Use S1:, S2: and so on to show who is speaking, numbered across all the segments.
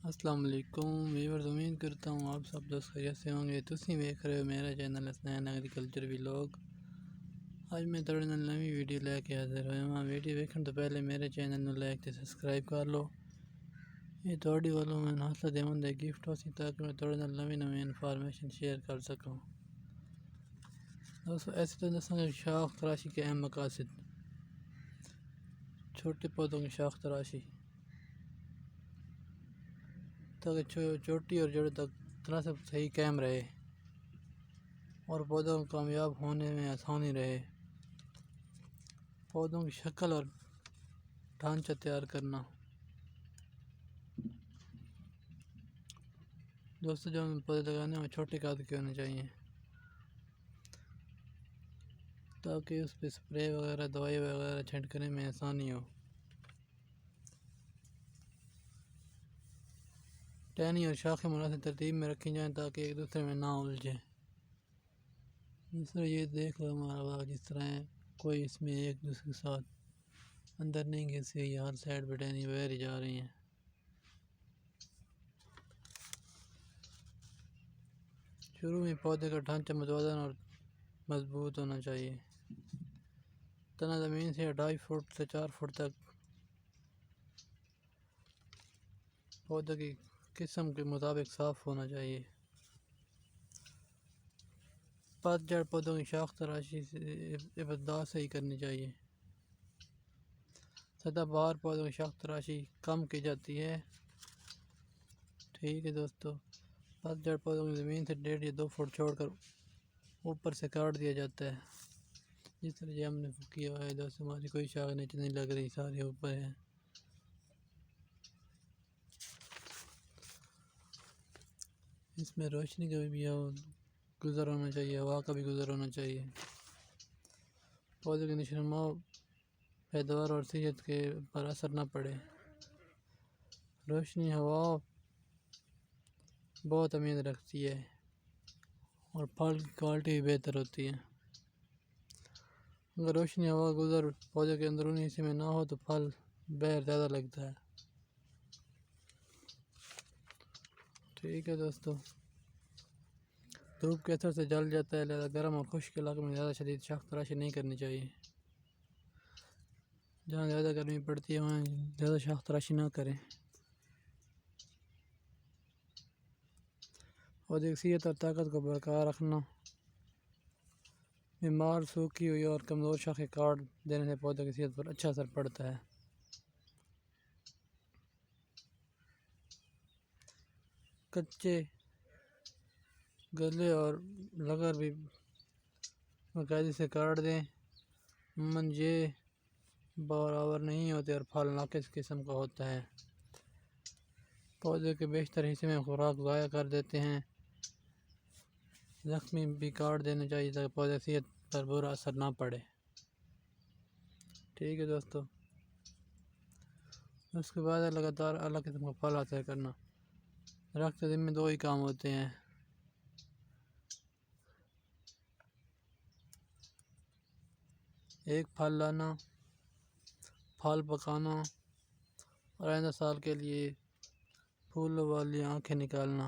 S1: السلام علیکم ویورز، امید کرتا ہوں آپ سب دوست خیریت سے ہوں گے۔ تسی ویکھ رہے ہو میرا چینل اسانی ایگریکلچر ولاگ۔ آج میں تھوڑی نوی ویڈیو لے کے حاضر ہوا۔ ویڈیو ویکھن تو پہلے میرے چینل نو لائک تے سبسکرائب کر لو۔ یہ تھوڑی والوں میں حوصلہ دیوان دے گفٹ ہو سی تاکہ میں تھوڑی نوی انفارمیشن شیئر کر سکوں۔ دوستو ایسے تو دساں گا شاخ تراشی کے اہم مقاصد۔ چھوٹے پودوں کی شاخ تراشی تاکہ چوٹی اور جڑ تک تناسب صحیح قائم رہے اور پودوں کو کامیاب ہونے میں آسانی رہے۔ پودوں کی شکل اور ڈھانچہ تیار کرنا۔ دوستو جو پودے لگانے میں چھوٹے قد کے ہونے چاہیے تاکہ اس پہ سپرے وغیرہ دوائی وغیرہ چھڑکنے میں اسانی ہو۔ ٹہنی اور شاخیں مناسب ترتیب میں رکھی جائیں تاکہ ایک دوسرے میں نہ الجھے۔ دوسرے یہ دیکھ لو ہمارا باغ جس طرح ہے، کوئی اس میں ایک دوسرے کے ساتھ اندر نہیں گھسی ہوئی، ہر سائڈ پہ ٹہنی باہر ہی جا رہی ہیں۔ شروع میں پودے کا ڈھانچہ متوازن اور مضبوط ہونا چاہیے۔ تنا زمین سے 2.5 فٹ سے 4 فٹ تک پودے کی قسم کے مطابق صاف ہونا چاہیے۔ پت جڑ پودوں کی شاخ تراشی سے ابتدا سے ہی کرنی چاہیے۔ سطح بہار پودوں کی شاخ تراشی کم کی جاتی ہے۔ ٹھیک ہے دوستو، پت جڑ پودوں کی زمین سے 1.5 یا 2 فٹ چھوڑ کر اوپر سے کاٹ دیا جاتا ہے، جس طرح یہ ہم نے کیا ہے۔ دوستو ہماری کوئی شاخ نیچے نہیں لگ رہی، ساری اوپر ہے۔ اس میں روشنی کا بھی گزر ہونا چاہیے، ہوا کا بھی گزر ہونا چاہیے۔ پودے کی نشونما پیداوار اور صحت کے پر اثر نہ پڑے۔ روشنی ہوا بہت اہمیت رکھتی ہے اور پھل کی کوالٹی بھی بہتر ہوتی ہے۔ اگر روشنی ہوا گزر پودے کے اندرونی حصے میں نہ ہو تو پھل بہر زیادہ لگتا ہے۔ ٹھیک ہے دوستو، دھوپ کے اثر سے جل جاتا ہے، لہذا گرم اور خشک علاقے میں زیادہ شدید شاخ تراشی نہیں کرنی چاہیے۔ جہاں زیادہ گرمی پڑتی ہے وہاں زیادہ شاخ تراشی نہ کریں۔ پودے کی صحت اور طاقت کو برقرار رکھنا۔ بیمار، سوکھی ہوئی اور کمزور شاخیں کاٹ دینے سے پودے کی صحت پر اچھا اثر پڑتا ہے۔ کچے گلے اور لگر بھی باقاعدگی سے کاٹ دیں، عموماً یہ برابر نہیں ہوتے اور پھل ناقص قسم کا ہوتا ہے۔ پودے کے بیشتر حصے میں خوراک ضائع کر دیتے ہیں۔ زخمی بھی کاٹ دینے چاہیے تاکہ پودے کی صحت پر برا اثر نہ پڑے۔ ٹھیک ہے دوستو، اس کے بعد لگاتار اعلیٰ قسم کا پھل حاصل کرنا۔ درخت کے ذمہ 2 ہی کام ہوتے ہیں، ایک پھل لانا، پھل پکانا اور آئندہ سال کے لیے پھولوں والی آنکھیں نکالنا۔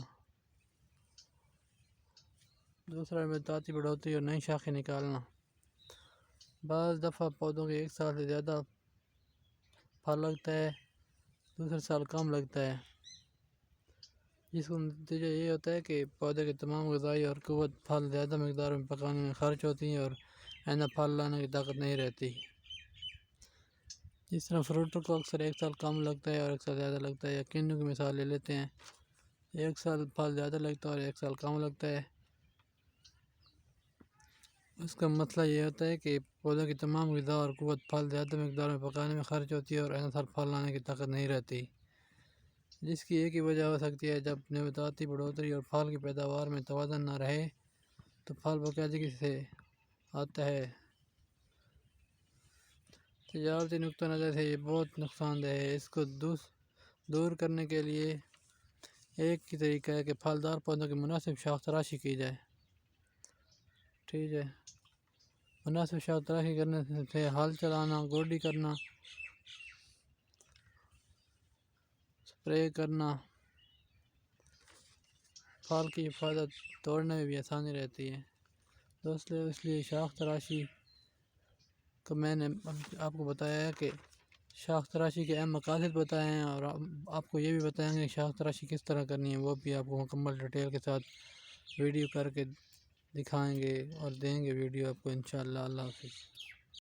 S1: دوسرا ذاتی بڑھوتری اور نئی شاخیں نکالنا۔ بعض دفعہ پودوں کے 1 سال سے زیادہ پھل لگتا ہے، دوسرے سال کم لگتا ہے، جس کا نتیجہ یہ ہوتا ہے کہ پودے کے تمام غذائی اور قوت پھل زیادہ مقدار میں پکانے میں خرچ ہوتی ہیں اور آئندہ پھل لانے کی طاقت نہیں رہتی۔ جس طرح فروٹوں کو اکثر 1 سال کم لگتا ہے اور 1 سال زیادہ لگتا ہے، یا کنوں کی مثال لے لیتے ہیں، 1 سال پھل زیادہ لگتا ہے اور 1 سال کم لگتا ہے۔ اس کا مسئلہ یہ ہوتا ہے کہ پودوں کی تمام غذا اور قوت پھل زیادہ مقدار میں پکانے میں خرچ ہوتی ہے اور آئندہ سال پھل لانے کی طاقت نہیں رہتی، جس کی ایک ہی وجہ ہو سکتی ہے، جب نباتاتی بڑھوتری اور پھل کی پیداوار میں توازن نہ رہے تو پھل باقاعدگی سے آتا ہے۔ تجارتی نقطہ نظر سے یہ بہت نقصان دہ ہے۔ اس کو دور کرنے کے لیے ایک ہی طریقہ ہے کہ پھلدار پودوں کی مناسب شاخ تراشی کی جائے۔ ٹھیک ہے، مناسب شاخ تراشی کرنے سے ہل چلانا، گوڈی کرنا، سپرے کرنا پھال کی حفاظت توڑنے میں بھی آسانی رہتی ہے۔ دوستو اس لیے شاخ تراشی کا میں نے آپ کو بتایا ہے کہ شاخ تراشی کے اہم مقاصد بتائے ہیں، اور آپ کو یہ بھی بتائیں گے کہ شاخ تراشی کس طرح کرنی ہے، وہ بھی آپ کو مکمل ڈیٹیل کے ساتھ ویڈیو کر کے دکھائیں گے اور دیں گے ویڈیو آپ کو انشاءاللہ۔ اللہ حافظ۔